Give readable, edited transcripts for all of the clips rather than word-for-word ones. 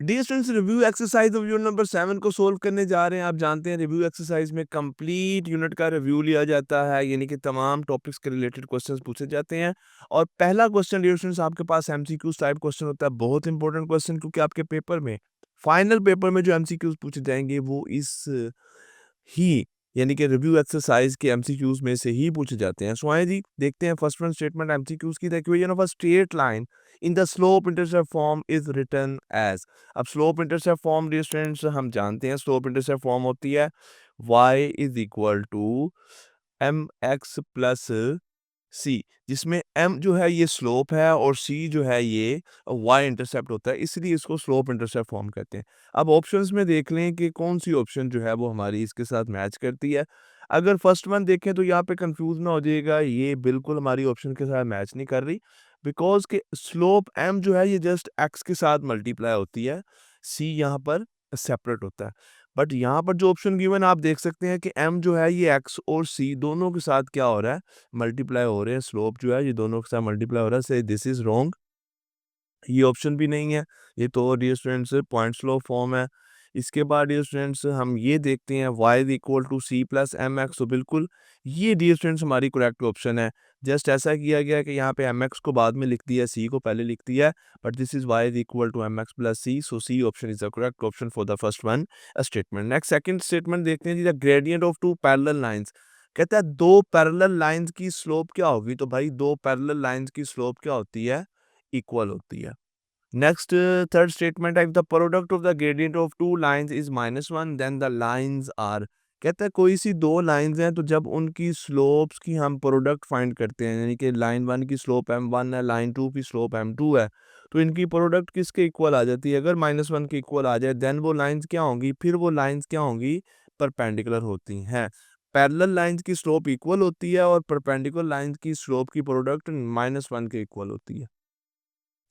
Dear students, review exercise of unit number 7 को solve करने जा रहे हैं। आप जानते हैं रिव्यू एक्सरसाइज में कंप्लीट यूनिट का रिव्यू लिया जाता है, यानी कि तमाम टॉपिक्स के रिलेटेड क्वेश्चंस पूछे जाते हैं। और पहला क्वेश्चन डियर स्टूडेंट्स आपके पास एमसीक्यूज टाइप क्वेश्चन होता है, बहुत इंपॉर्टेंट क्वेश्चन, क्योंकि आपके पेपर में फाइनल पेपर में जो एमसीक्यूज पूछे जाएंगे वो इस ही यानी कि रिव्यू एक्सरसाइज के एमसीक्यूज में से ही पूछे जाते हैं। सो आइए जी देखते हैं फर्स्ट वन स्टेटमेंट एमसीक्यूज की। The equation of a straight line in the slope intercept form is written as. अब slope intercept form dear students हम जानते हैं, स्लोप इंटरसेप्ट फॉर्म होती है y is equal to M x plus c, जिसमें m जो है ये स्लोप है और c जो है ये y इंटरसेप्ट होता है, इसलिए इसको स्लोप इंटरसेप्ट फॉर्म कहते हैं। अब ऑप्शंस में देख लें कि कौन सी ऑप्शन जो है वो हमारी इसके साथ मैच करती है। अगर फर्स्ट वन देखें तो यहाँ पे कंफ्यूज ना हो जाइएगा, ये बिल्कुल हमारी ऑप्शन के साथ मैच नहीं कर रही, बिकॉज के स्लोप m जो है ये जस्ट x के साथ मल्टीप्लाई होती है, c यहाँ पर सेपरेट होता है। बट यहाँ पर जो ऑप्शन गिवन आप देख सकते हैं कि m जो है ये x और c दोनों के साथ क्या हो रहा है, मल्टीप्लाई हो रहे हैं। स्लोप जो है ये दोनों के साथ मल्टीप्लाई हो रहा है, से दिस इज रॉन्ग, ये ऑप्शन भी नहीं है, ये तो dear students point slope form है। इसके बाद डियर स्टूडेंट्स हम ये देखते हैं y is equal to C plus M X, तो बिल्कुल ये डियर स्टूडेंट्स हमारी करेक्ट ऑप्शन है। जस्ट ऐसा किया गया कि यहाँ पे एम एक्स को बाद में लिख दिया, सी को पहले लिख दिया, but this is y is equal to M x plus C, so C option is the correct option for the first one statement. Next second statement देखते हैं जी, the gradient of two parallel lines. कहता है दो parallel lines की slope क्या होगी, तो भाई दो पैरेलल लाइंस की स्लोप क्या होती है, इक्वल होती है। Next, third statement, if the product of the gradient of two lines is -1, then the lines are। कहता है कोई सी दो लाइंस हैं, तो जब उनकी स्लोप्स की हम प्रोडक्ट फाइंड करते हैं, यानी कि लाइन 1 की स्लोप m1 है, लाइन 2 की स्लोप m2 है, तो इनकी प्रोडक्ट किसके इक्वल आ जाती है। अगर -1 के इक्वल आ जाए देन वो लाइंस क्या होंगी, फिर वो लाइंस क्या होंगी, परपेंडिकुलर होती हैं। पैरेलल लाइंस की स्लोप इक्वल होती है और परपेंडिकुलर लाइंस की स्लोप की प्रोडक्ट -1 के इक्वल होती है।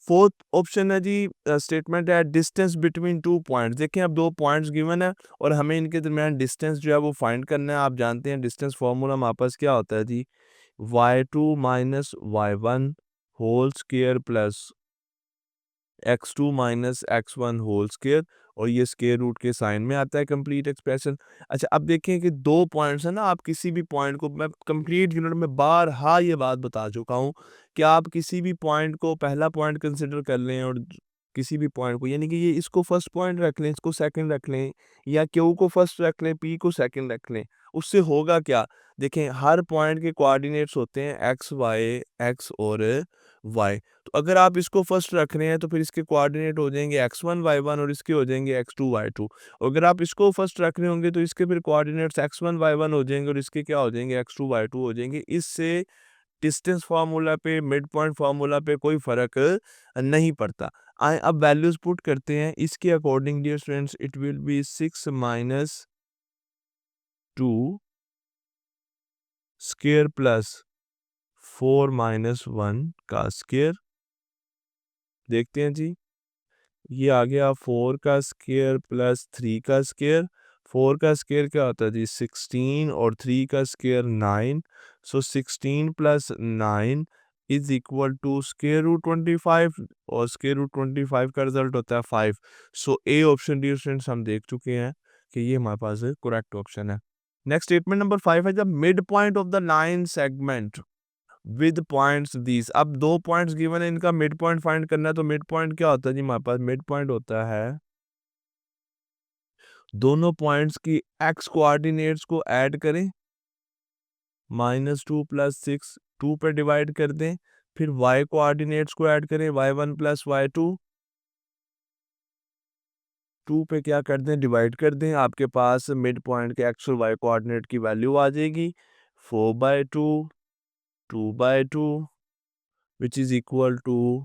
फोर्थ ऑप्शन है जी, स्टेटमेंट है डिस्टेंस बिटवीन टू पॉइंट्स। देखिए अब दो पॉइंट्स गिवन है और हमें इनके दरमियान डिस्टेंस जो है वो फाइंड करना है। आप जानते हैं डिस्टेंस फॉर्मूला हमारे पास क्या होता है जी, y2 minus y1 whole square plus x2 minus x1 whole square, और ये स्क्वायर रूट के साइन में आता है कंप्लीट एक्सप्रेशन। अच्छा अब देखें कि दो पॉइंट्स हैं ना, आप किसी भी पॉइंट को, मैं कंप्लीट यूनिट में बारहा ये बात बता चुका हूँ कि आप किसी भी पॉइंट को पहला पॉइंट कंसिडर कर लें और किसी भी पॉइंट को, यानी कि ये इसको फर्स्ट पॉइंट रख लें, इसको सेकंड रख लें, या क्यू को फर्स्ट रख लें, पी को सेकंड रख लें, उससे होगा क्या। देखें हर पॉइंट के कोऑर्डिनेट्स होते हैं एक्स वाई, एक्स और वाई, तो अगर आप इसको फर्स्ट रख रहे हैं तो फिर इसके कोऑर्डिनेट हो जाएंगे x1 y1 और इसके हो जाएंगे x2 y2। अगर आप इसको फर्स्ट रख रहे होंगे तो इसके फिर कोऑर्डिनेट्स x1 y1 हो जाएंगे और इसके क्या हो जाएंगे, x2 y2 हो जाएंगे। इससे डिस्टेंस फार्मूला पे, मिड पॉइंट फार्मूला पे कोई फर्क नहीं पड़ता। आए अब वैल्यूज पुट करते हैं इसके according dear students, it will be 6 minus 2 square plus 4 minus 1 का स्क्वायर। देखते हैं जी, ये आ गया 4 का स्क्वायर प्लस 3 का स्क्वायर। 4 का स्क्वायर क्या होता है जी, 16, और 3 का square 9, so 16 plus 9 is equal to square root 25, और स्क्वायर रूट 25 का रिजल्ट होता है 5। सो ए ऑप्शन डियर स्टूडेंट्स हम देख चुके हैं कि ये हमारे पास करेक्ट ऑप्शन है। नेक्स्ट स्टेटमेंट नंबर 5 है, the mid point of the line segment with points these. अब दो पॉइंट्स गिवन है, इनका मिड पॉइंट फाइंड करना है, तो मिड पॉइंट क्या होता है जी, हमारे पास मिड पॉइंट होता है दोनों पॉइंट्स की एक्स कोऑर्डिनेट्स को ऐड करें, -2 प्लस 6 2 पे डिवाइड कर दें, फिर y कोऑर्डिनेट्स को ऐड करें, y1 प्लस y2 2 पे क्या कर दें, डिवाइड कर दें, आपके पास मिड पॉइंट के एक्स और y कोऑर्डिनेट की वैल्यू आ जाएगी 4/2 2/2 which is equal to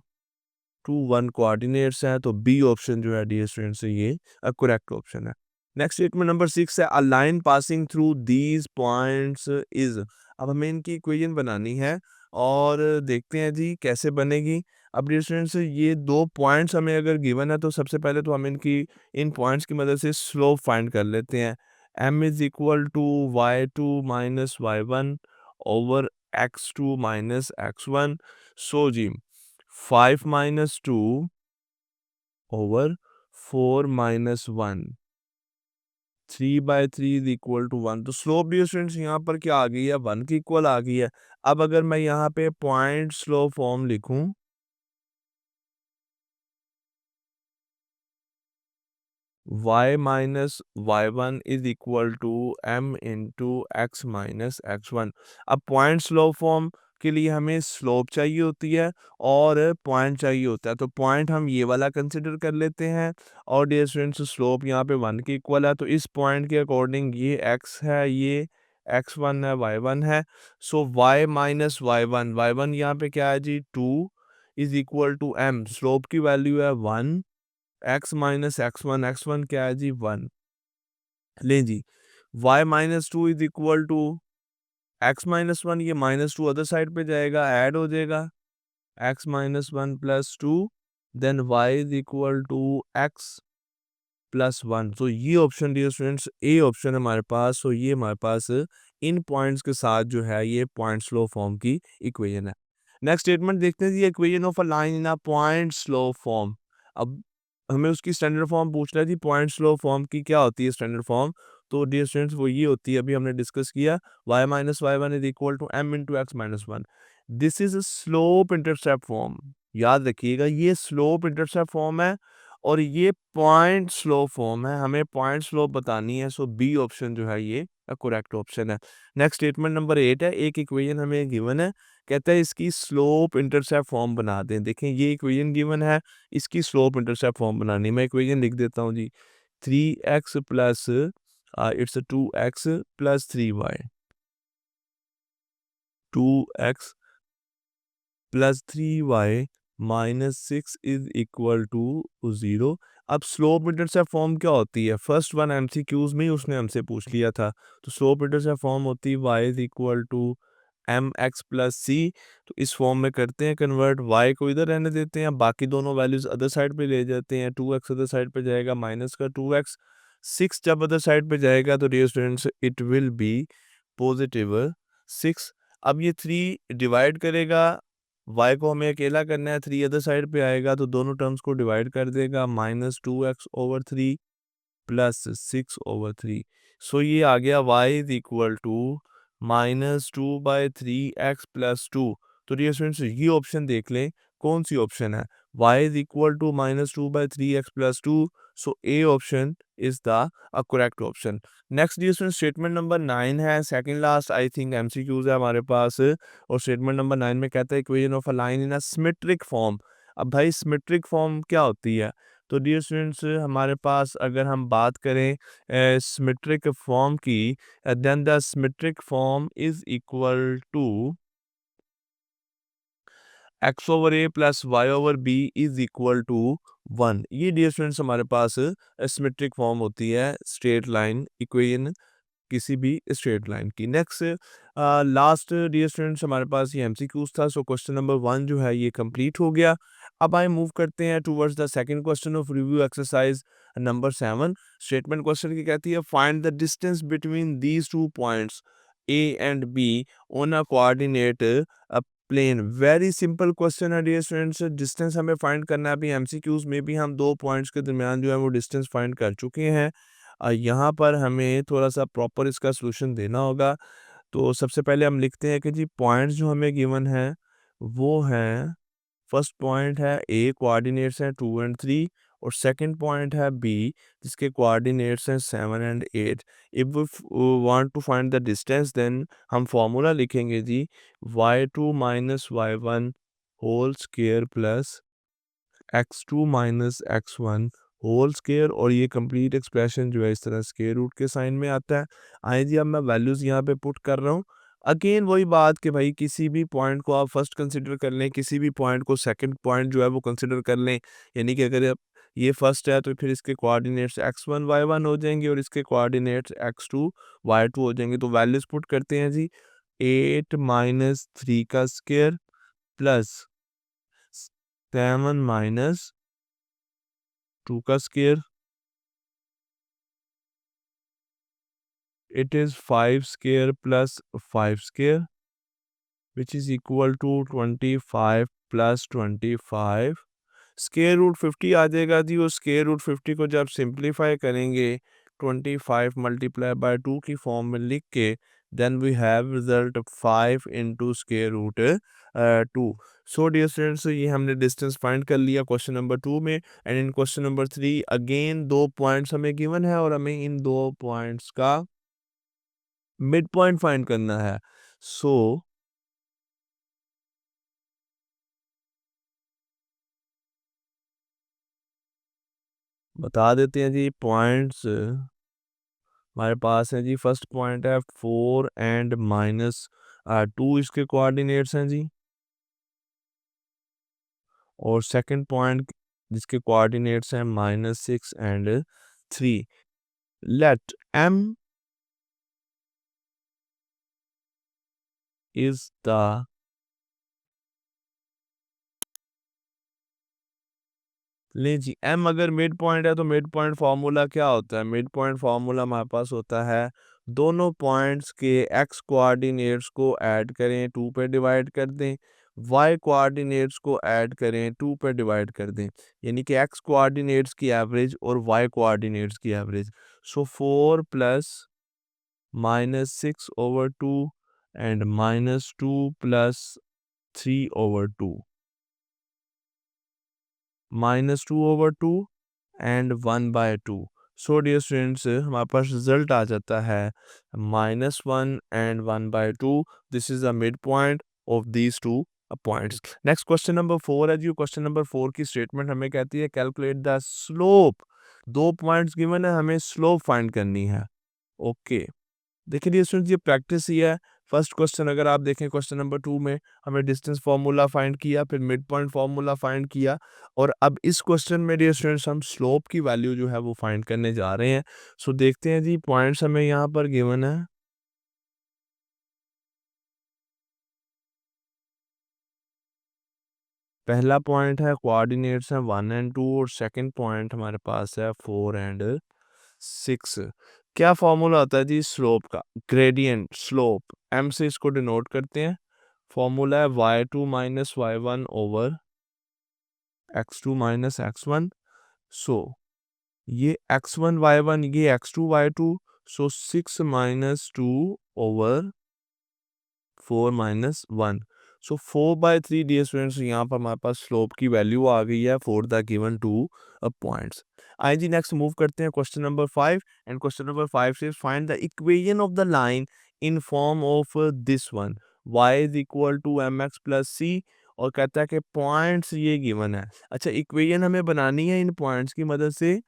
1 coordinates हैं, तो बी ऑप्शन जो है डियर स्टूडेंट्स ये करेक्ट ऑप्शन है। नेक्स्ट स्टेटमेंट नंबर 6 है, a line passing through these points is. अब हमें इनकी इक्वेशन बनानी है और देखते हैं जी कैसे बनेगी। अब डियर स्टूडेंट्स ये दो पॉइंट्स हमें अगर गिवन है तो सबसे पहले तो हम इनकी इन पॉइंट्स की मदद से स्लोप फाइंड कर लेते हैं। m is equal to y2 minus y1 over x2 minus x1। So जी 5 minus 2 over 4 minus 1, 3/3 is equal to 1। तो स्लोप डियर स्टूडेंट्स यहाँ पर क्या आ गई है, 1 के इक्वल आ गई है। अब अगर मैं यहाँ पे पॉइंट स्लोप फॉर्म लिखूं, y minus Y one is equal to m into x minus x one. अब पॉइंट स्लोप फॉर्म के लिए हमें स्लोप चाहिए होती है और पॉइंट चाहिए होता है, तो पॉइंट हम ये वाला कंसिडर कर लेते हैं और डियर स्टूडेंट्स स्लोप यहाँ पे 1 के इक्वल है, तो इस पॉइंट के अकॉर्डिंग ये x है, ये x1 है, y1 है। So y minus Y one यहाँ पे क्या है जी, 2 is equal to m, slope की वैल्यू है 1, एक्स माइनस एक्स वन क्या है जी, 1। ले जी, y minus two is equal to X minus one, ये माइनस टू अदर साइड पे जाएगा, ऐड हो जाएगा, X minus one plus two, then Y is equal to X plus one. तो ये option dear students A option है हमारे पास। तो ये हमारे पास इन पॉइंट्स के साथ जो है ये पॉइंट स्लो फॉर्म की इक्वेशन है। नेक्स्ट स्टेटमेंट देखते हैं जी, equation of a line in a point slope form. अब हमें उसकी स्टैंडर्ड फॉर्म पूछ रहा है जी, पॉइंट स्लो फॉर्म की क्या होती है स्टैंडर्ड फॉर्म। तो डियर स्टूडेंट्स वो ये होती है, अभी हमने डिस्कस किया, y minus Y one is equal to m into x minus one. This is slope intercept form. याद रखिएगा ये स्लोप इंटरसेप्ट फॉर्म है और ये पॉइंट स्लो फॉर्म है, हमें पॉइंट स्लो बतानी है। सो बी ऑप्शन जो है ये करेक्ट ऑप्शन है। नेक्स्ट स्टेटमेंट नंबर 8 है, एक इक्वेशन हमें गिवन है, कहता है इसकी स्लोप इंटरसेप्ट फॉर्म बना दें। देखें ये इक्वेशन गिवन है, इसकी स्लोप इंटरसेप्ट फॉर्म बनानी, मैं इक्वेशन लिख देता हूँ जी, 3x plus it's 2x plus 3y, 2x plus 3y minus 6 is equal to 0। अब स्लोप इंटरसेप्ट फॉर्म क्या होती है, फर्स्ट वन एमसीक्यूज में ही उसने हमसे पूछ लिया था। तो स्लोप इंटरसेप्ट फॉर्म होती है y is equal to M x plus C. तो इस फॉर्म में करते हैं कन्वर्ट, y को इधर रहने देते हैं, बाकी दोनों वैल्यूज अदर साइड पे ले जाते हैं, 2x अदर साइड पे जाएगा माइनस का 2x, 6 जब अदर साइड पे जाएगा तो dear students it will be positive 6। अब ये 3 डिवाइड करेगा, y को हमें अकेला करना है, 3 अदर साइड पे आएगा तो दोनों टर्म्स को डिवाइड कर देगा, माइनस 2x ओवर 3 प्लस 6/3। सो ये आ गया y is equal to -2/3x plus 2। तो डियर स्टूडेंट्स ये ऑप्शन देख लें कौन सी ऑप्शन है, y is equal to -2/3x plus 2। So A option is the correct option. Next dear students statement number 9 है, second last I think MCQs है हमारे पास, और स्टेटमेंट नंबर 9 में कहता है equation of a line in a symmetric form. अब भाई symmetric form क्या होती है, तो डियर स्टूडेंट्स हमारे पास अगर हम बात करें सिमेट्रिक फॉर्म की, then the symmetric form is equal to X over A plus Y over B is equal to 1। ये डियर स्टूडेंट्स हमारे पास सिमेट्रिक फॉर्म होती है स्ट्रेट लाइन इक्वेशन किसी भी स्ट्रेट लाइन की। नेक्स्ट लास्ट डियर स्टूडेंट्स हमारे पास ये एमसीक्यूज था। सो क्वेश्चन नंबर 1 जो है ये कंप्लीट हो गया। अब आए मूव करते हैं towards the second question of review exercise number 7। Statement question की कहती है find the distance between these two points A and B on a coordinate plane. Very simple question है डियर स्टूडेंट्स, डिस्टेंस हमें find करना है। अभी MCQs में भी हम दो पॉइंट्स के दरमियान जो है वो डिस्टेंस फाइंड कर चुके हैं। यहाँ पर हमें थोड़ा सा प्रॉपर इसका सॉल्यूशन देना होगा। तो सबसे पहले हम लिखते हैं कि जी पॉइंट्स जो हमें गिवन है वो हैं, फर्स्ट पॉइंट है ए, कोऑर्डिनेट्स हैं 2 एंड 3, और सेकंड पॉइंट है बी जिसके कोऑर्डिनेट्स हैं 7 and 8। If we want to find the distance then हम फॉर्मूला लिखेंगे जी y2 minus y1 whole square plus x2 minus x1 whole square, और ये कंप्लीट एक्सप्रेशन जो है इस तरह स्क्वायर रूट के साइन में आता है। आए जी अब मैं वैल्यूज़ यहाँ पे पुट कर रहा हूँ। अगेन वही बात कि भाई किसी भी पॉइंट को आप फर्स्ट कंसिडर कर लें, किसी भी पॉइंट को सेकंड पॉइंट जो है वो कंसिडर कर लें। यानी कि अगर ये फर्स्ट है तो फिर इसके कोऑर्डिनेट्स x1 y1 हो जाएंगे और इसके कोऑर्डिनेट्स x2 y2 हो जाएंगे। तो वैल्यूज पुट करते हैं जी, 8 माइनस 3 का स्क्वायर प्लस 7 माइनस 2 का square, it is 5 square plus 5 square which is equal to 25 plus 25 square root 50 आ जाएगा जी, और स्क्वायर रूट 50 को जब सिंप्लीफाई करेंगे 25 मल्टीप्लाई बाय 2 की फॉर्म में लिख के, then we have result 5 into square root 2। So dear students, ये हमने डिस्टेंस फाइंड कर लिया क्वेश्चन नंबर 2 में। And in question number 3 again 2 points हमें गिवन है और हमें इन 2 पॉइंट्स का मिड पॉइंट फाइंड करना है। सो बता देते हैं जी पॉइंट्स हमारे पास है जी। फर्स्ट पॉइंट है 4 एंड -2 इसके कोऑर्डिनेट्स हैं जी। और सेकंड पॉइंट जिसके कोऑर्डिनेट्स हैं -6 and 3। Let m is the ले जी, m अगर मिड पॉइंट है तो मिड पॉइंट फार्मूला क्या होता है? मिड पॉइंट फार्मूला हमारे पास होता है दोनों पॉइंट्स के x कोऑर्डिनेट्स को ऐड करें 2 पे डिवाइड कर दें, y कोऑर्डिनेट्स को ऐड करें 2 पे डिवाइड कर दें, यानी कि x कोऑर्डिनेट्स की एवरेज और y कोऑर्डिनेट्स की average. So 4 plus -6/2 and -2 plus 3/2 -2/2 and 1/2। So dear students, हमारे पास रिजल्ट आ जाता है -1 and 1/2। This is the mid point of these two points. Next question number 4 है जी। क्वेश्चन नंबर 4 की स्टेटमेंट हमें कहती है calculate the slope. 2 points given है, हमें स्लोप फाइंड करनी है। ओके, देखिए डियर स्टूडेंट्स, ये प्रैक्टिस ही है। फर्स्ट क्वेश्चन अगर आप देखें क्वेश्चन नंबर 2 में हमने डिस्टेंस फार्मूला फाइंड किया, फिर मिड पॉइंट फार्मूला फाइंड किया, और अब इस क्वेश्चन में डियर स्टूडेंट्स हम स्लोप की वैल्यू जो है वो फाइंड करने जा रहे हैं। सो देखते हैं जी, पॉइंट्स हमें यहाँ पर गिवन है। पहला पॉइंट है कोऑर्डिनेट्स हैं 1 एंड 2, और सेकंड पॉइंट हमारे पास है 4 एंड 6। क्या फॉर्मूला होता है जी स्लोप का? ग्रेडियंट स्लोप m से इसको डिनोट करते हैं। फॉर्मूला है y2 minus y1 over x2 minus x1। सो ये x1 y1, ये x2 y2। सो 6 माइनस 2 ओवर 4 माइनस 1। सो 4/3 डियर स्टूडेंट्स, यहाँ पर हमारे पास स्लोप की वैल्यू आ गई है फॉर द गिवन 2 पॉइंट्स। आइए जी, नेक्स्ट मूव करते हैं question number 5। And question number 5 से find the equation of the line in form of this one, y is equal to mx plus C. और कहता है कि पॉइंट्स ये गिवन है। अच्छा, इक्वेशन हमें बनानी है इन पॉइंट्स की मदद से,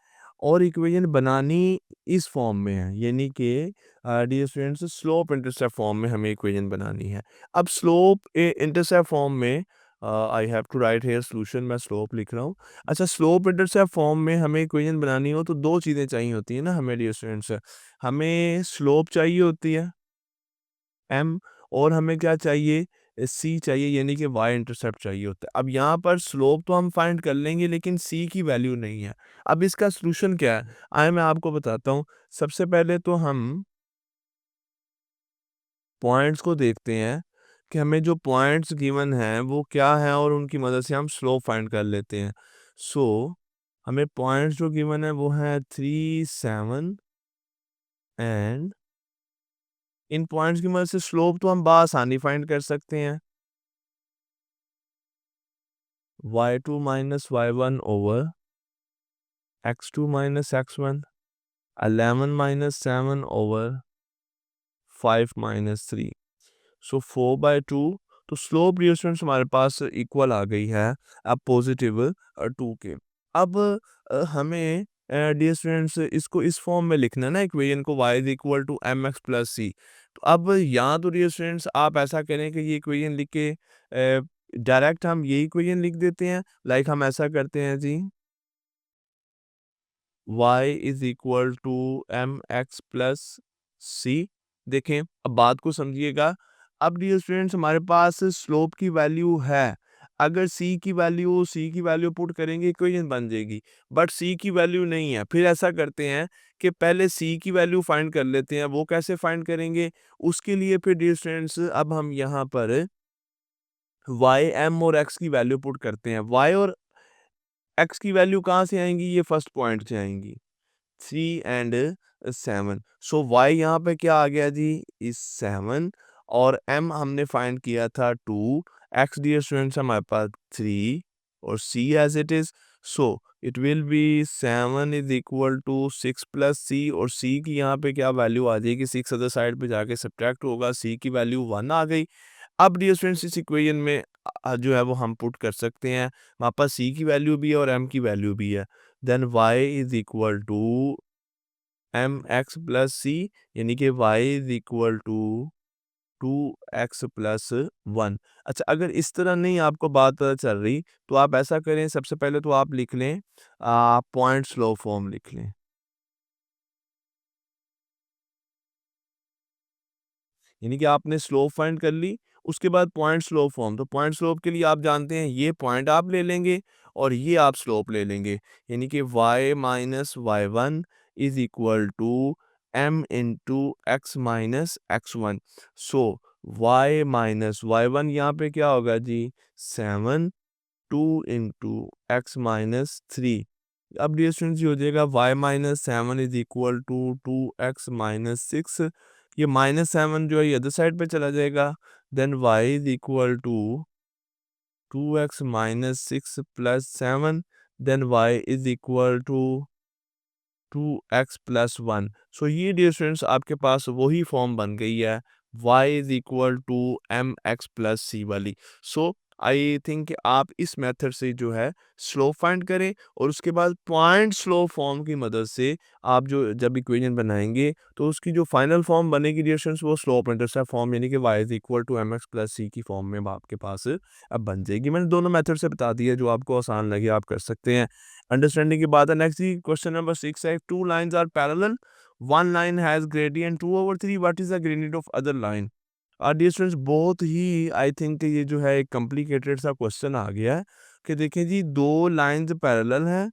और इक्वेशन बनानी इस फॉर्म में है, यानी कि dear students slope intercept form में हमें इक्वेशन बनानी है। अब स्लोप इंटरसेप्ट फॉर्म में I have to write here solution, मैं स्लोप लिख रहा हूँ। अच्छा, स्लोप इंटरसेप्ट फॉर्म में हमें इक्वेशन बनानी हो तो दो चीज़ें चाहिए होती है ना हमें डियर स्टूडेंट्स। हमें स्लोप चाहिए होती है m, और हमें क्या चाहिए? c चाहिए, यानी कि y इंटरसेप्ट चाहिए होता है। अब यहाँ पर स्लोप तो हम फाइंड कर लेंगे लेकिन c की वैल्यू नहीं है। अब इसका सोल्यूशन क्या है? आए मैं आपको बताता हूँ। सबसे पहले तो हम पॉइंट्स को देखते हैं कि हमें जो पॉइंट्स गिवन हैं वो क्या हैं, और उनकी मदद से हम स्लोप फाइंड कर लेते हैं। सो हमें पॉइंट्स जो गिवन है वो हैं 3, 7 एंड इन पॉइंट्स की मदद से स्लोप तो हम बआसानी फाइंड कर सकते हैं। y2 minus y1 over x2 minus x1, 11 minus 7 over 5 minus 3। सो 4/2। तो स्लोप डियर स्टूडेंट्स हमारे पास इक्वल आ गई है अब पॉजिटिव 2 के। अब हमें डियर स्टूडेंट्स इसको इस फॉर्म में लिखना है ना इक्वेशन को, y is equal to M x plus C. तो अब यहाँ तो डियर स्टूडेंट्स आप ऐसा करें कि ये इक्वेशन लिख के डायरेक्ट हम ये इक्वेशन लिख देते हैं। लाइक हम ऐसा करते हैं जी, y is equal to M x plus C. देखें, अब बात को समझिएगा। अब डियर स्टूडेंट्स हमारे पास स्लोप की वैल्यू है। अगर c की वैल्यू पुट करेंगे इक्वेशन बन जाएगी, बट c की वैल्यू नहीं है। फिर ऐसा करते हैं कि पहले c की वैल्यू फाइंड कर लेते हैं। वो कैसे फाइंड करेंगे? उसके लिए फिर डियर स्टूडेंट्स अब हम यहाँ पर y m और x की वैल्यू पुट करते हैं। y और एक्स की वैल्यू कहाँ से आएंगी, ये फर्स्ट पॉइंट से आएंगी 3 एंड 7। सो वाई यहाँ पे क्या आ गया जी इस 7 और एम हमने फाइंड किया था 2, एक्स डियर स्टूडेंट्स हमारे पास 3 और C as it is. So it will be 7 is equal to 6 plus C और सी की यहाँ पे क्या वैल्यू आ जाएगी, 6 अदर साइड पे जाके सब्ट्रैक्ट होगा, सी की वैल्यू 1 आ गई। अब डियर स्टूडेंट्स इस इक्वेशन में जो है वो हम पुट कर सकते हैं, हमारे पास सी की वैल्यू भी है और एम की वैल्यू भी है। Then y is equal to M x plus C, यानी कि y is equal to 2x plus 1। अच्छा, अगर इस तरह नहीं आपको बात पता चल रही तो आप ऐसा करें, सबसे पहले तो आप लिख लें पॉइंट स्लो फॉर्म लिख लें, यानी कि आपने स्लोप फाइंड कर ली, उसके बाद पॉइंट स्लोप फॉर्म। तो पॉइंट स्लोप के लिए आप जानते हैं ये पॉइंट आप ले लेंगे और ये आप स्लोप ले लेंगे, यानी कि y minus Y one is equal to m into x minus x one. So y minus Y one यहाँ पे क्या होगा जी 7, 2 इंटू एक्स माइनस 3। अब डियर स्टूडेंट्स ये हो जाएगा y minus 7 is equal to 2x minus 6। ये माइनस 7 जो है ये अदर साइड पे चला जाएगा। Then y is equal to 2x minus 6 plus 7। Then y is equal to 2x plus 1। So ये डियर स्टूडेंट्स आपके पास वही फॉर्म बन गई है y is equal to M x plus C वाली। सो आई थिंक आप इस मेथड से जो है स्लोप फाइंड करें और उसके बाद पॉइंट स्लोप फॉर्म की मदद से आप जो जब इक्वेशन बनाएंगे तो उसकी जो फाइनल फॉर्म बनेगी डियर स्टूडेंट्स वो स्लोप इंटरसेप्ट फॉर्म, यानी कि y is equal to M x plus C की फॉर्म में आपके पास अब बन जाएगी। मैंने दोनों मेथड से बता दिया, जो आपको आसान लगे आप कर सकते हैं। अंडरस्टैंडिंग की बात है। नेक्स्ट जी क्वेश्चन नंबर 6 है, two lines are parallel, one line has gradient 2/3, what is the gradient of other line. Dear students बहुत ही आई थिंक ये जो है एक कॉम्प्लिकेटेड सा क्वेश्चन आ गया है कि देखें जी दो लाइंस पैरेलल हैं,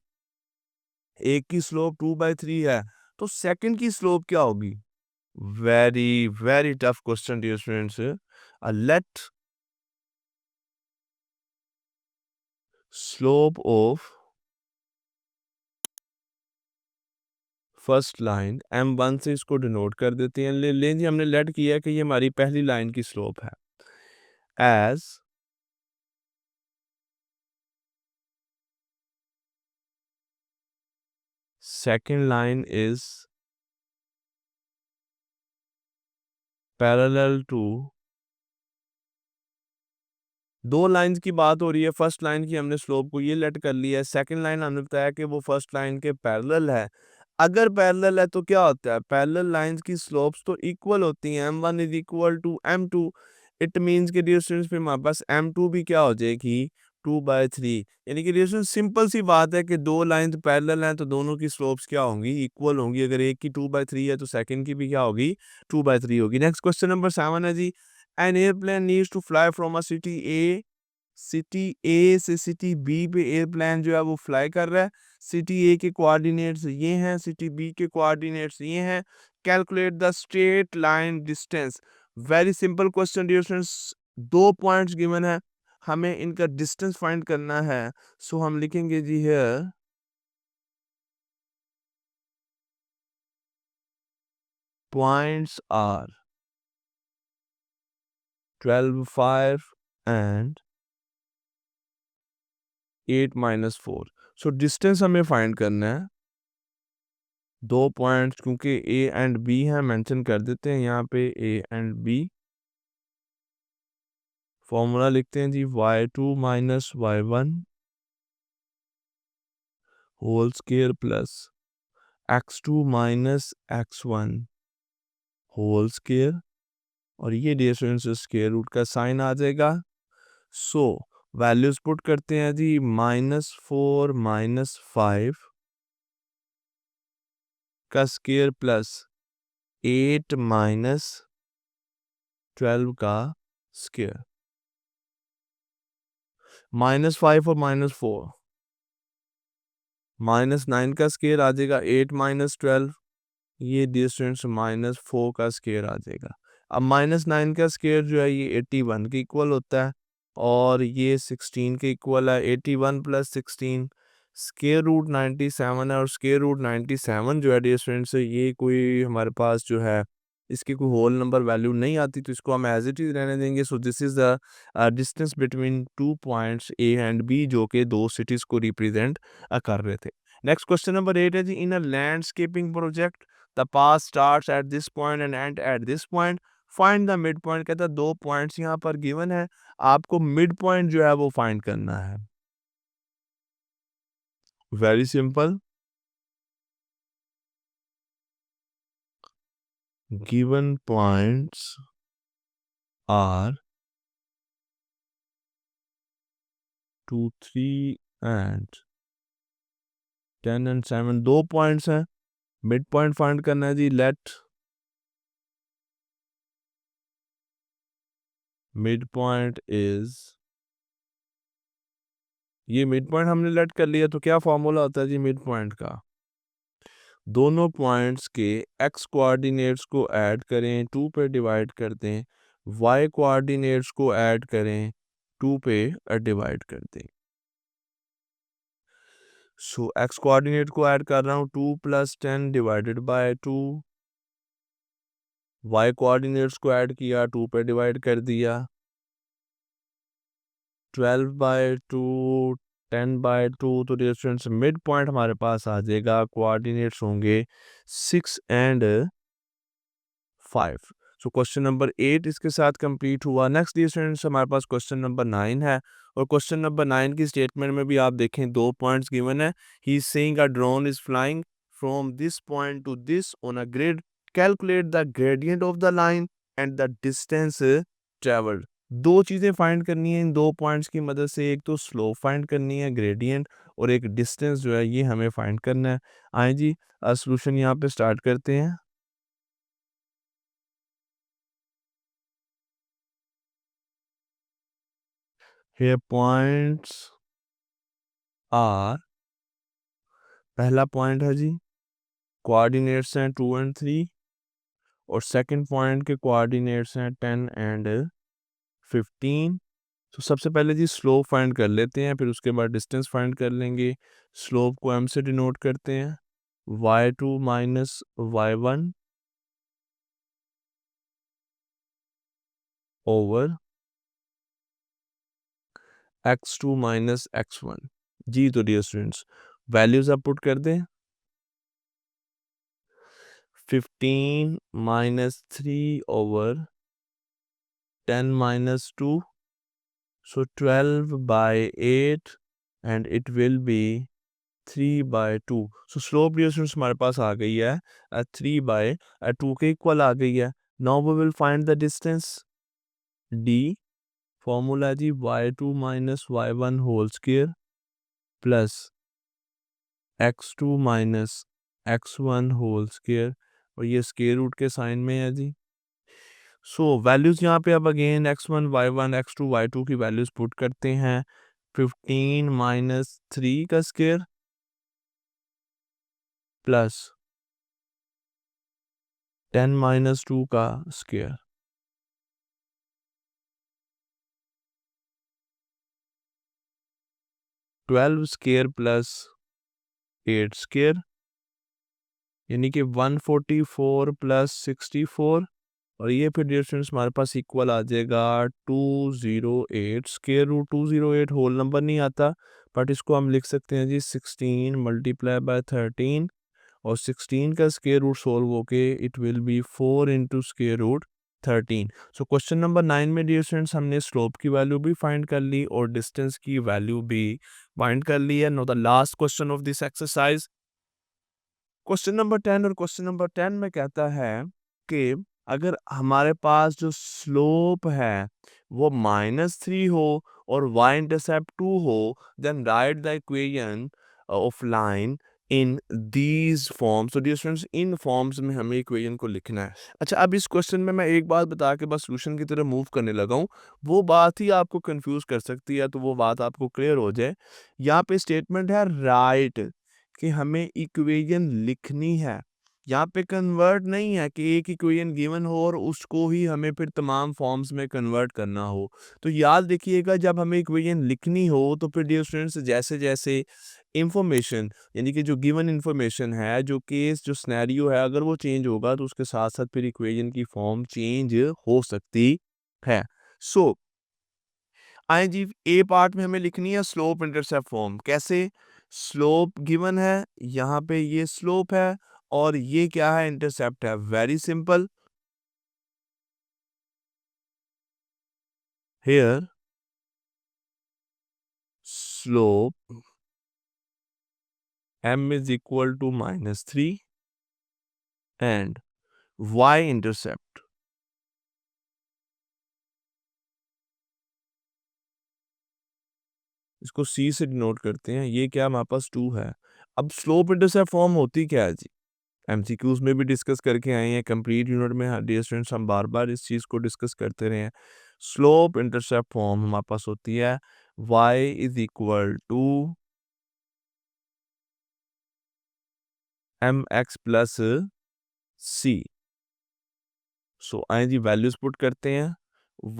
एक की स्लोप 2/3 है, तो सेकंड की स्लोप क्या होगी। Very very tough question dear students. Let slope of first line m1 से इसको डिनोट कर देते हैं। ले जी हमने लेट किया कि ये हमारी पहली लाइन की स्लोप है, as second line is parallel to, दो लाइंस की बात हो रही है, फर्स्ट लाइन की हमने स्लोप को ये लेट कर लिया है, सेकंड लाइन हमने बताया कि वो फर्स्ट लाइन के पैरेलल है। अगर पैरेलल है तो क्या होता है, पैरेलल लाइंस की स्लोप्स तो इक्वल होती हैं, m1 is equal to m2। It means के डियर स्टूडेंट्स फिर हमारे पास m2 भी क्या हो जाएगी 2/3, यानी कि डियर स्टूडेंट्स सिंपल सी बात है कि दो लाइंस पैरेलल हैं तो दोनों की स्लोप्स क्या होंगी, इक्वल होंगी। अगर एक की 2/3 है तो सेकंड की भी क्या होगी 2/3 होगी। नेक्स्ट क्वेश्चन नंबर 7 है जी, an airplane needs to fly from a city A से सिटी बी पे एयरप्लेन जो है वो फ्लाई कर रहा है। सिटी ए के कोऑर्डिनेट्स ये हैं, सिटी बी के कोऑर्डिनेट्स ये हैं। Calculate the straight line distance. Very simple question dear students, दो पॉइंट्स गिवन है, हमें इनका डिस्टेंस फाइंड करना है। सो हम लिखेंगे जी here points are 12, 5 and 8 minus 4। So distance हमें फाइंड करना है, दो पॉइंट्स क्योंकि ए एंड बी हैं मेंशन कर देते हैं यहाँ पे ए एंड बी। फॉर्मूला लिखते हैं जी y2 minus y1 whole square plus x2 minus x1 whole square, और ये डिस्टेंस स्केयर रूट का साइन आ जाएगा। सो वैल्यूज पुट करते हैं जी -4 -5 का स्केयर प्लस 8 -12 का स्केयर, -5 और -4, -9 का स्केयर आ जाएगा 8 -12, ये डिस्टेंस -4 का स्केयर आ जाएगा। अब -9 का स्केयर जो है ये 81 के इक्वल होता है और ये 16 के इक्वल है, 81 प्लस 16 स्क्वायर रूट 97 है और स्क्वायर रूट 97 जो है डियर स्टूडेंट्स ये कोई हमारे पास जो है इसकी कोई होल नंबर वैल्यू नहीं आती तो इसको हम एज इट इज रहने देंगे। So this is the distance between 2 points A and B जो कि दो सिटीज को रिप्रेजेंट कर रहे थे। नेक्स्ट क्वेश्चन नंबर 8 है जी, in a landscaping project the path starts at this point and end at this point, find the mid point. कहता है दो पॉइंट्स यहाँ पर गिवन है, आपको मिड पॉइंट जो है वो फाइंड करना है। Very simple, given points are 2, 3 and 10 and 7 दो पॉइंट्स हैं, मिड पॉइंट फाइंड करना है जी। लेट मिड पॉइंट इज, ये मिड पॉइंट हमने लेट कर लिया तो क्या फॉर्मूला होता है जी मिड पॉइंट का, दोनों पॉइंट्स के एक्स कोऑर्डिनेट्स को ऐड करें 2 पे डिवाइड कर दें, वाई कोऑर्डिनेट्स को ऐड करें 2 पे डिवाइड कर दें। सो एक्स कोऑर्डिनेट को ऐड कर रहा हूँ 2 + 10 डिवाइडेड बाय 2, वाई कोऑर्डिनेट्स को ऐड किया 2 पे डिवाइड कर दिया, 12/2 10/2। तो डियर स्टूडेंट्स मिड पॉइंट हमारे पास आ जाएगा, कोऑर्डिनेट्स होंगे 6 एंड 5। सो क्वेश्चन नंबर 8 इसके साथ कंप्लीट हुआ। नेक्स्ट डियर स्टूडेंट्स हमारे पास क्वेश्चन नंबर 9 है और क्वेश्चन नंबर 9 की स्टेटमेंट में भी आप देखें दो पॉइंट्स गिवन है। He is saying a drone is flying from this point two this on a grid, calculate the gradient of the line and the distance travelled. दो चीज़ें फाइंड करनी है इन दो पॉइंट्स की मदद से, एक तो स्लोप फाइंड करनी है ग्रेडियंट और एक डिस्टेंस जो है ये हमें फाइंड करना है। आए जी सॉल्यूशन यहाँ पे स्टार्ट करते हैं। Here points are, पहला पॉइंट है जी कोऑर्डिनेट्स हैं 2 एंड 3 और सेकंड पॉइंट के कोऑर्डिनेट्स हैं 10 एंड 15। तो सबसे पहले जी स्लोप फाइंड कर लेते हैं, फिर उसके बाद डिस्टेंस फाइंड कर लेंगे। स्लोप को m से डिनोट करते हैं, y2 minus y1 over x2 minus x1। जी तो डियर स्टूडेंट्स वैल्यूज आप पुट कर दें, 15 minus 3 over 10 minus 2, so 12/8 and it will be 3/2। so slope dear students हमारे पास आ गई है 3/2 के इक्वल आ गई है। Now we will find the distance d, formula जी y2 minus y1 whole square plus x2 minus x1 whole square और ये स्क्वायर रूट के साइन में है जी। सो वैल्यूज यहाँ पे अब again x1 y1 x2 y2 की वैल्यूज पुट करते हैं, 15 माइनस 3 का स्क्वायर प्लस 10 माइनस 2 का स्क्वायर, 12 स्क्वायर प्लस 8 स्क्वायर यानी कि 144 प्लस 64 और ये फिर डियर स्टूडेंट्स हमारे पास इक्वल आ जाएगा 208। स्क्वायर रूट 208 होल नंबर नहीं आता बट इसको हम लिख सकते हैं जी 16 मल्टीप्लाई बाय 13 और 16 का स्क्वायर रूट सोल्व होके it will be 4 into square root 13। So question number 9 में डियर स्टूडेंट्स हमने स्लोप की वैल्यू भी फाइंड कर ली और डिस्टेंस की वैल्यू भी फाइंड कर ली है। Know the last question of this exercise question number 10 और क्वेश्चन नंबर 10 में कहता है कि अगर हमारे पास जो स्लोप है वो -3 हो और y इंटरसेप्ट 2 हो then write the equation of line in these forms. तो डियर स्टूडेंट्स इन फॉर्म्स में हमें इक्वेशन को लिखना है। अच्छा अब इस क्वेश्चन में मैं एक बात बता के बस सॉल्यूशन की तरफ मूव करने लगा हूँ, वो बात ही आपको कंफ्यूज कर सकती है तो वो बात आपको क्लियर हो जाए। यहाँ पे स्टेटमेंट है राइट कि हमें इक्वेशन लिखनी है, यहाँ पे कन्वर्ट नहीं है कि एक इक्वेशन गिवन हो और उसको ही हमें फिर तमाम फॉर्म्स में कन्वर्ट करना हो। तो याद रखिएगा जब हमें इक्वेशन लिखनी हो तो फिर डियर स्टूडेंट्स जैसे-जैसे इंफॉर्मेशन यानी कि जो गिवन इंफॉर्मेशन है, जो केस, जो सिनेरियो है अगर वो चेंज होगा तो उसके साथ-साथ फिर इक्वेशन की फॉर्म चेंज हो सकती है। सो आए जी ए पार्ट में हमें लिखनी है स्लोप इंटरसेप्ट फॉर्म। कैसे? स्लोप गिवन है, यहाँ पे ये स्लोप है और ये क्या है? इंटरसेप्ट है। Very simple. Here slope m is equal to -3 and y intercept इसको c से डिनोट करते हैं। ये क्या हमारे पास 2 है। अब स्लोप इंटरसेप्ट फॉर्म होती क्या है जी? एमसीक्यूज में भी डिस्कस करके आए हैं, कंप्लीट यूनिट में डियर स्टूडेंट्स हम बार-बार इस चीज़ को डिस्कस करते रहे हैं। स्लोप इंटरसेप्ट फॉर्म हमारे पास होती है y is equal to mx plus c। So आए जी वैल्यूज पुट करते हैं।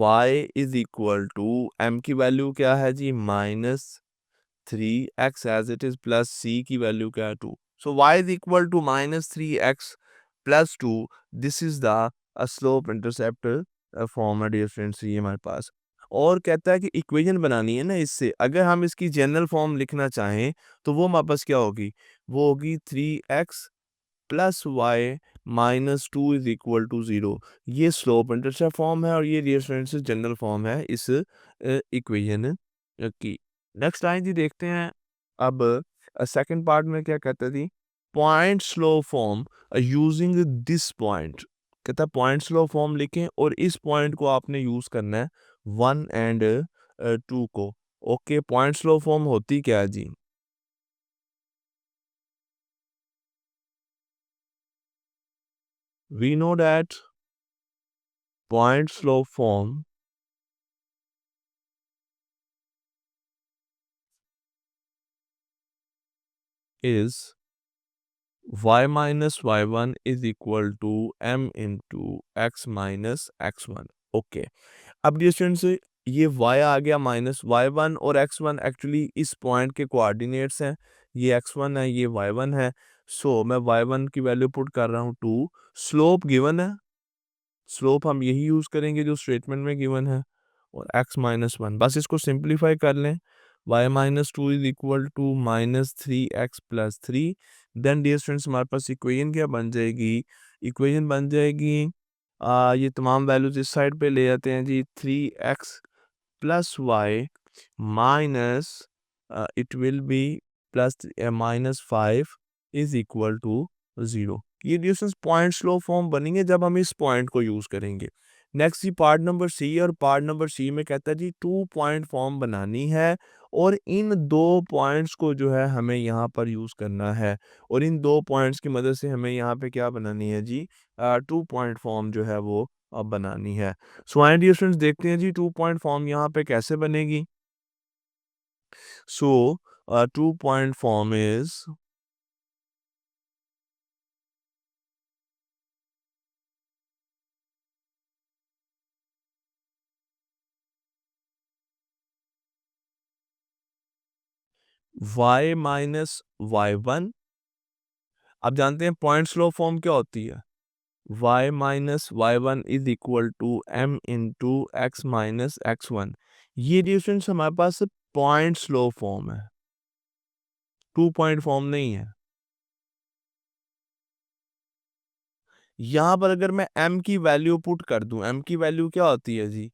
y is equal to m की वैल्यू क्या है जी? -3x as it is plus c की वैल्यू क्या है? 2। So y is equal to -3x plus 2। This is the slope intercept form है डियर फ्रेंड्स ये हमारे पास। और कहता है कि इक्वेशन बनानी है ना इससे, अगर हम इसकी जनरल फॉर्म लिखना चाहें तो वो हमारे पास क्या होगी? वो होगी 3x plus y minus 2 is equal to 0। ये स्लोप इंटरसेप्ट फॉर्म है और ये डियर फ्रेंड्स जनरल फॉर्म है इस इक्वेशन की। नेक्स्ट लाइन जी देखते हैं। अब सेकंड पार्ट में क्या कहता थी? Point slope form using this point. कहता है पॉइंट स्लो फॉर्म लिखें और इस पॉइंट को आपने यूज करना है 1 एंड 2 को। ओके पॉइंट स्लो फॉर्म होती क्या है जी? We know that point slope form is y minus y1 is equal to m into x minus x1। Okay अब डियर स्टूडेंट्स ये y आ गया माइनस y1 और x1 एक्चुअली इस point के coordinates हैं। ये x1 है, ये y1 है। सो मैं y1 की वैल्यू पुट कर रहा हूँ 2। स्लोप गिवन है, स्लोप हम यही यूज करेंगे जो स्टेटमेंट में गिवन है और x माइनस 1 बस इसको सिंप्लीफाई कर लें। y minus 2 is equal to -3x plus 3। Then dear students हमारे पास इक्वेशन क्या बन जाएगी? इक्वेशन बन जाएगी ये तमाम वैल्यूज इस साइड पे ले जाते हैं जी। 3x plus y minus it will be plus -5 is equal to 0। ये डिस्टेंस पॉइंट स्लो फॉर्म बनेंगे जब हम इस पॉइंट को यूज करेंगे। नेक्स्ट जी पार्ट नंबर सी, और पार्ट नंबर सी में कहता है जी 2 पॉइंट फॉर्म बनानी है और इन 2 पॉइंट्स को जो है हमें यहाँ पर यूज करना है और इन 2 पॉइंट्स की मदद से हमें यहाँ पे क्या बनानी है जी? 2 पॉइंट फॉर्म जो है वो अब बनानी है। सो आइए डियर स्टूडेंट्स देखते हैं जी 2 पॉइंट फॉर्म यहाँ पे कैसे बनेगी। सो 2 point form is y minus y1। आप जानते हैं पॉइंट स्लो फॉर्म क्या होती है? y minus y1 is equal to m into x minus x1। ये डिस्टेंस हमारे पास पॉइंट स्लो फॉर्म है, 2 पॉइंट फॉर्म नहीं है। यहाँ पर अगर मैं m की वैल्यू पुट कर दूं, m की वैल्यू क्या होती है जी?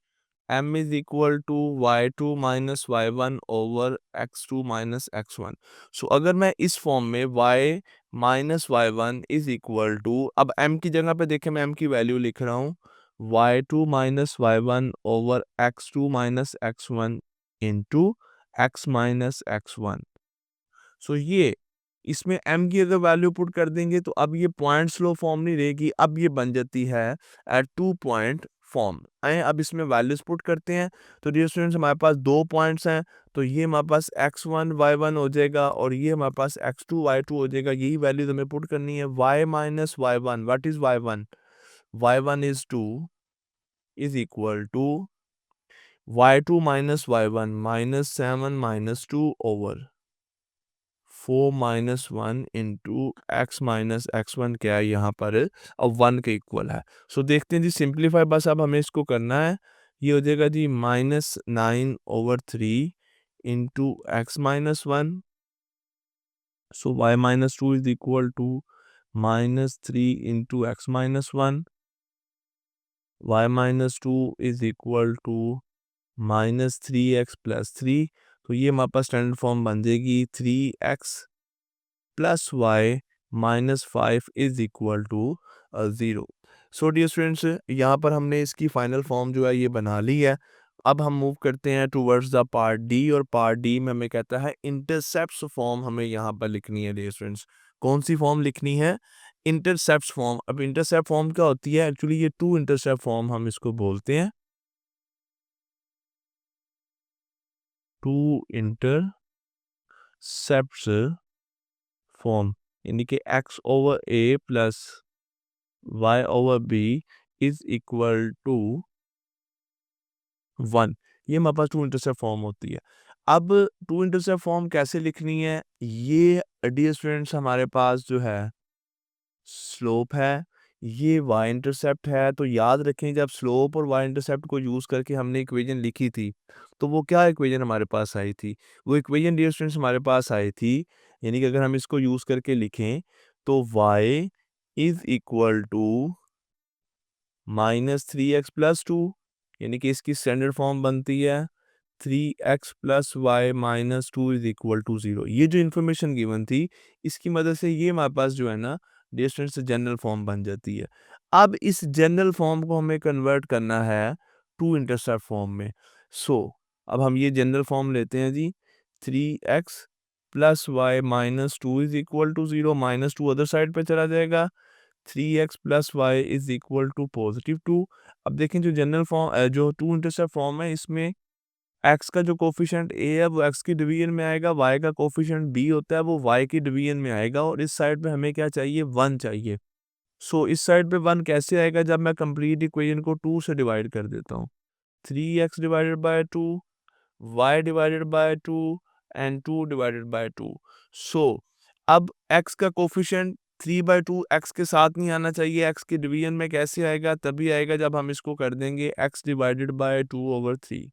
m is equal to y2 minus y1 over x2 minus x1। So अगर मैं इस फॉर्म में y minus y1 is equal to, अब m की जगह पे देखें मैं m की वैल्यू लिख रहा हूँ y2 minus y1 over x2 minus x1 into x minus x1। सो ये इसमें m की अगर वैल्यू पुट कर देंगे तो अब ये पॉइंट स्लो फॉर्म नहीं रहेगी, अब ये बन जाती है एट 2 पॉइंट फॉर्म। आए अब इसमें वैल्यूज पुट करते हैं। तो डियर स्टूडेंट्स हमारे पास 2 पॉइंट्स हैं तो ये हमारे पास x1 y1 हो जाएगा और ये हमारे पास x2 y2 हो जाएगा। यही वैल्यूज हमें पुट करनी है। y minus y1, what is y1? y1 is 2 is equal to y2 minus y1 minus 7 minus 2 over 4 minus 1 into x minus x1 क्या है यहाँ पर, अब 1 के इक्वल है। सो देखते हैं जी, सिंप्लीफाई बस अब हमें इसको करना है। ये हो जाएगा जी -9/3 into x minus 1। So y minus 2 is equal to -3 into x minus 1। y minus 2 is equal to -3x plus 3। तो ये हमारे पास स्टैंडर्ड फॉर्म बन जाएगी 3x plus y minus 5 is equal to 0। So dear students, यहाँ पर हमने इसकी final form जो है ये बना ली है। अब हम मूव करते हैं टूवर्ड्स द पार्ट डी, और पार्ट डी में हमें कहता है इंटरसेप्ट्स फॉर्म हमें यहाँ पर लिखनी है। डियर स्टूडेंट्स, कौन सी फॉर्म लिखनी है? Intercepts form. अब इंटरसेप्ट फॉर्म क्या होती है? एक्चुअली ये टू इंटरसेप्ट फॉर्म हम इसको बोलते हैं। टू इंटरसेप्ट्स फॉर्म, यानी कि x over a plus y over b is equal to 1। ये हमारे पास टू इंटरसेप्ट फॉर्म होती है। अब टू इंटरसेप्ट फॉर्म कैसे लिखनी है? ये डियर स्टूडेंट्स हमारे पास जो है स्लोप है, ये y इंटरसेप्ट है। तो याद रखें, जब स्लोप और y इंटरसेप्ट को यूज़ करके हमने इक्वेशन लिखी थी, तो वो क्या इक्वेशन हमारे पास आई थी? वो इक्वेशन डियर स्टूडेंट्स हमारे पास आई थी, यानी कि अगर हम इसको यूज़ करके लिखें तो y is equal to -3x plus 2, यानी कि इसकी स्टैंडर्ड फॉर्म बनती है 3x plus y minus 2 is equal to 0। ये जो इन्फॉर्मेशन गिवन थी, इसकी मदद से ये हमारे पास जो है ना डिस्टेंस से जनरल फॉर्म बन जाती है। अब इस जनरल फॉर्म को हमें कन्वर्ट करना है टू इंटरसेप्ट फॉर्म में। सो अब हम ये जनरल फॉर्म लेते हैं जी, 3x plus y minus 2 is equal to 0, -2 other side पे चला जाएगा, 3x plus y is equal to +2। अब देखें जो जनरल फॉर्म जो टू इंटरसेप्ट फॉर्म है, इसमें x का जो कोफिशिएंट a है वो x की डिवीजन में आएगा, y का कोफिशिएंट b होता है वो y की डिवीजन में आएगा, और इस साइड पे हमें क्या चाहिए? 1 चाहिए। सो इस साइड पे 1 कैसे आएगा? जब मैं कंप्लीट इक्वेशन को 2 से डिवाइड कर देता हूँ। 3x divided bye 2, y divided bye 2 and 2 divided bye 2। सो अब x का कोफिशिएंट 3/2 x के साथ नहीं आना चाहिए, x की डिवीजन में कैसे आएगा? तभी आएगा जब हम इसको कर देंगे x डिवाइडेड बाय 2/3।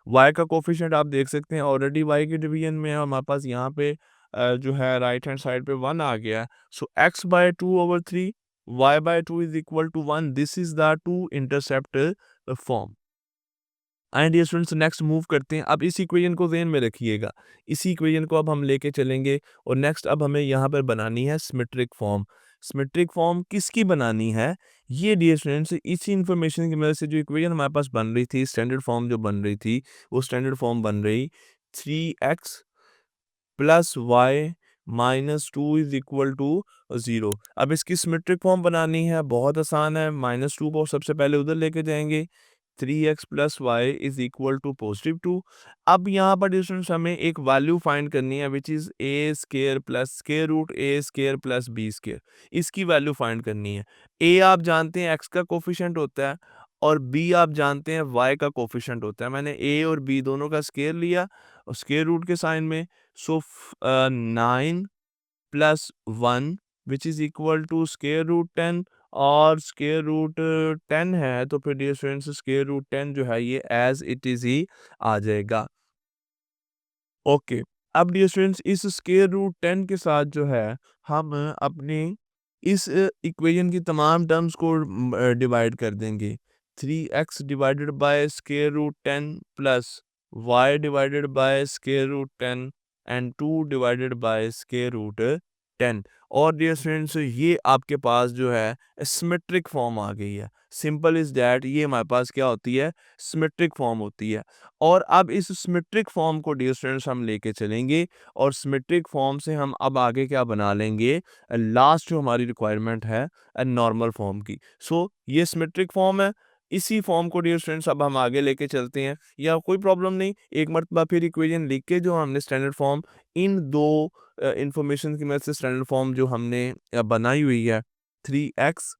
y का कोफिशिएंट आप देख सकते हैं ऑलरेडी y की डिवीजन में है, हमारे पास यहाँ पे जो है राइट हैंड साइड पे 1 आ गया है। So x by 2/3, y by 2 is equal to 1। This is the two intercept form. And ये स्टूडेंट्स नेक्स्ट मूव करते हैं। अब इस इक्वेशन को ज़हन में रखिएगा, इसी इक्वेशन को अब हम लेके चलेंगे, और नेक्स्ट अब हमें यहाँ पर बनानी है सिमेट्रिक फॉर्म। सिमेट्रिक फॉर्म किसकी बनानी है? ये डियर स्टूडेंट्स इसी इन्फॉर्मेशन की मदद से जो इक्वेशन हमारे पास बन रही थी, स्टैंडर्ड फॉर्म जो बन रही थी, वो स्टैंडर्ड फॉर्म बन रही 3x plus y minus 2 is equal to 0। अब इसकी सिमेट्रिक फॉर्म बनानी है, बहुत आसान है। -2 को सबसे पहले उधर लेके जाएंगे, 3x plus y is equal to +2। अब यहाँ पर डिस्टेंस हमें एक वैल्यू फाइंड करनी है, which is a square plus square root a square plus B square. इसकी वैल्यू फाइंड करनी है। ए आप जानते हैं x का कोफिशिएंट होता है, और b आप जानते हैं y का कोफिशिएंट होता है। मैंने a और b दोनों का स्केयर लिया और स्केयर रूट के साइन में। So 9 plus 1 which is equal to square root 10, और स्केयर रूट 10 है तो फिर डियर स्टूडेंट्स स्केयर रूट 10 जो है ये एज इट इज ही आ जाएगा। ओके, अब डियर स्टूडेंट्स इस स्केयर रूट 10 के साथ जो है हम अपने इस इक्वेशन की तमाम टर्म्स को डिवाइड कर देंगे। 3x divided by square root 10 plus y divided by square root 10 and 2 divided by square root 10। और डियर स्टूडेंट्स ये आपके पास जो है सिमेट्रिक फॉर्म आ गई है। सिंपल इज दैट, ये हमारे पास क्या होती है? सिमेट्रिक फॉर्म होती है। और अब इस सिमेट्रिक फॉर्म को डियर स्टूडेंट्स हम लेके चलेंगे, और सिमेट्रिक फॉर्म से हम अब आगे क्या बना लेंगे? लास्ट जो हमारी रिक्वायरमेंट है नॉर्मल फॉर्म की। सो ये सिमेट्रिक फॉर्म है, इसी फॉर्म को डियर स्टूडेंट्स अब हम आगे लेके चलते हैं, या कोई प्रॉब्लम नहीं, एक मरतबा फिर इक्वेशन लिख के जो हमने स्टैंडर्ड फॉर्म इन दो इंफॉर्मेशन की मदद से स्टैंडर्ड फॉर्म जो हमने बनाई हुई है 3x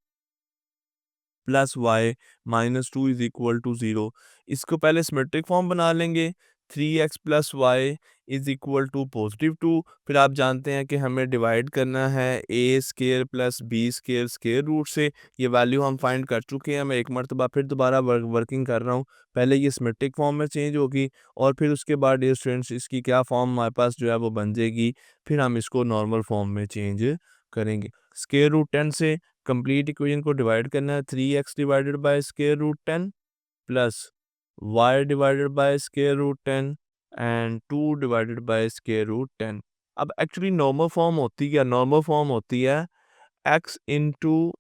plus y minus 2 is equal to 0, इसको पहले सिमेट्रिक फॉर्म बना लेंगे। 3x plus y is equal to +2, फिर आप जानते हैं कि हमें डिवाइड करना है A square plus B square square root से। ये वैल्यू हम फाइंड कर चुके हैं, मैं एक मरतबा फिर दोबारा वर्किंग कर रहा हूँ। पहले ये सिमेट्रिक फॉर्म में चेंज होगी और फिर उसके बाद डियर स्टूडेंट्स इसकी क्या फॉर्म हमारे पास जो है वो बन जाएगी, फिर हम इसको नॉर्मल फॉर्म में चेंज करेंगे। स्केयर रूट 10 से कंप्लीट इक्वेशन को डिवाइड करना है, 3x divided by square root 10 plus y divided by square root 10 and 2 divided by square root 10। अब एक्चुअली नॉर्मल फॉर्म होती है, नॉर्मल फॉर्म होती है x इंटू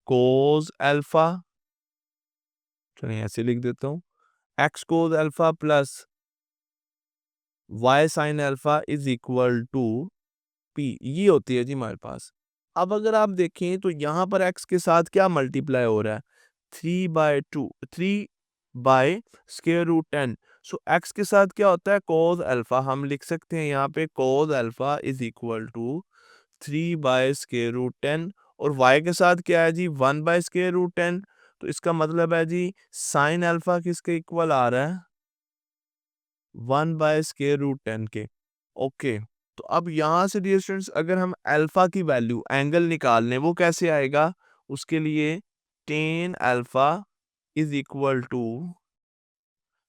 कोस अल्फा, चलिए ऐसे लिख देता हूँ, x cos alpha plus y sine alpha is equal to p, ये होती है जी हमारे पास। अब अगर आप देखें तो यहाँ पर x के साथ क्या मल्टीप्लाई हो रहा है, 3 by square root 10। So x के साथ क्या होता है, cos अल्फा, हम लिख सकते हैं यहाँ पे cos alpha is equal to 3 by square root 10, और y के साथ क्या है जी, 1 बाय स्क्वायर रूट 10। तो इसका मतलब है जी साइन अल्फा किसके इक्वल आ रहा है, 1 बाय स्क्वायर रूट 10 के। ओके, तो अब यहाँ से डियर स्टूडेंट्स अगर हम अल्फा की वैल्यू एंगल निकाल लें, वो कैसे आएगा, उसके लिए tan alpha is equal to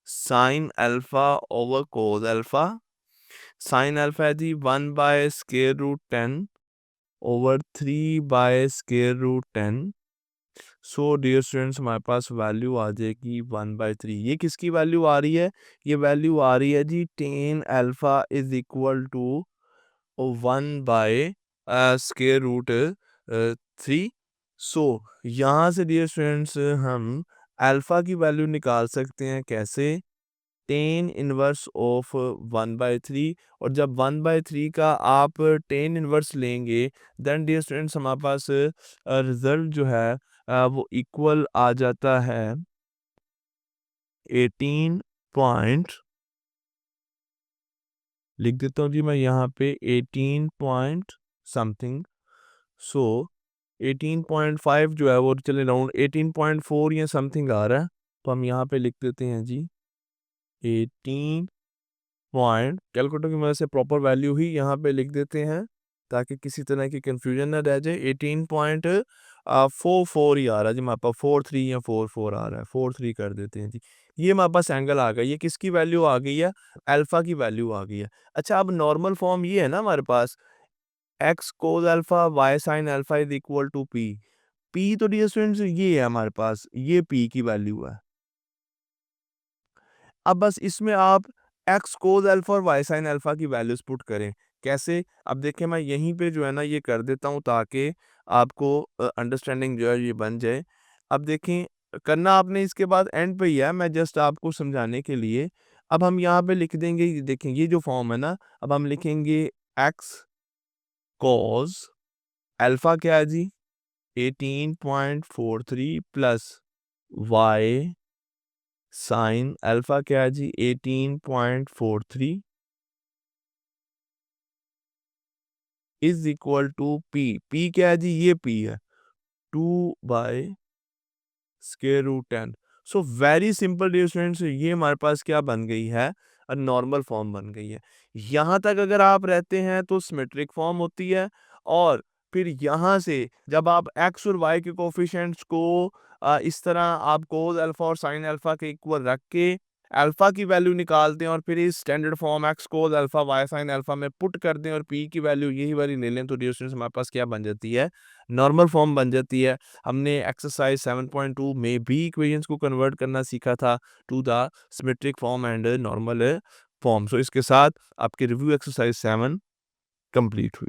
sine alpha over cos alpha. Sine alpha है जी 1 by square root 10 over 3 by square root 10। सो डियर स्टूडेंट्स हमारे पास वैल्यू आ जाएगी 1/3। ये किसकी वैल्यू आ रही है, ये वैल्यू आ रही है जी tan alpha is equal to 1 by square root 3। सो यहाँ से डियर स्टूडेंट्स हम अल्फा की वैल्यू निकाल सकते हैं, कैसे, टेन इनवर्स ऑफ 1/3, और जब 1/3 का आप टेन इनवर्स लेंगे देन डियर स्टूडेंट्स हमारे पास रिजल्ट जो है वो इक्वल आ जाता है 18 पॉइंट, लिख देता हूँ जी मैं यहाँ पे 18 पॉइंट समथिंग। सो 18.5 जो है वो चले राउंड 18.4 या समथिंग आ रहा है, तो हम यहाँ पे लिख देते हैं जी 18 पॉइंट, कैलकुलेटर की मदद से प्रॉपर वैल्यू ही यहाँ पे लिख देते हैं ताकि किसी तरह की कंफ्यूजन ना रह जाए। 18.44 ही आ रहा है जी हमारे पास, 43 या 44 आ रहा है, 43 कर देते हैं जी। ये हमारे पास एंगल आ गया, ये किसकी वैल्यू आ गई है, अल्फा की वैल्यू आ गई है। अच्छा, अब नॉर्मल फॉर्म ये है ना हमारे पास, X cos alpha Y sine alpha is equal to P. P तो डियर स्टूडेंट्स ये है हमारे पास, ये पी की वैल्यू है। अब बस इसमें आप एक्स कोस अल्फा और वाई साइन अल्फा की वैल्यूज पुट करें, कैसे, अब देखिए मैं यहीं पे जो है ना ये कर देता हूँ ताकि आपको अंडरस्टैंडिंग जो है ये बन जाए। अब देखें, करना आपने इसके बाद एंड पे ही है, मैं जस्ट आपको समझाने के लिए। अब हम यहाँ पे लिख देंगे, देखें ये जो फॉर्म है ना, अब हम लिखेंगे एक्स कोस अल्फा क्या है जी 18.43 प्लस वाई साइन अल्फा क्या है जी 18.43 is equal to P. P क्या है जी, ये पी है 2 by square root 10। So very simple dear students, ये हमारे पास क्या बन गई है, नॉर्मल फॉर्म बन गई है। यहाँ तक अगर आप रहते हैं तो सिमेट्रिक फॉर्म होती है, और फिर यहाँ से जब आप एक्स और वाई के कोफिशिएंट्स को इस तरह आप कोस अल्फा और साइन अल्फा के इक्वल रख के अल्फा की वैल्यू निकालते हैं और फिर इस standard form x cos alpha Y sine alpha में पुट कर दें और पी की वैल्यू यही वाली ले लें, तो डियर स्टूडेंट्स हमारे पास क्या बन जाती है, नॉर्मल फॉर्म बन जाती है। हमने एक्सरसाइज 7.2 में भी इक्वेशंस को कन्वर्ट करना सीखा था to the symmetric form and normal form. So इसके साथ आपकी रिव्यू एक्सरसाइज 7 कंप्लीट हुई।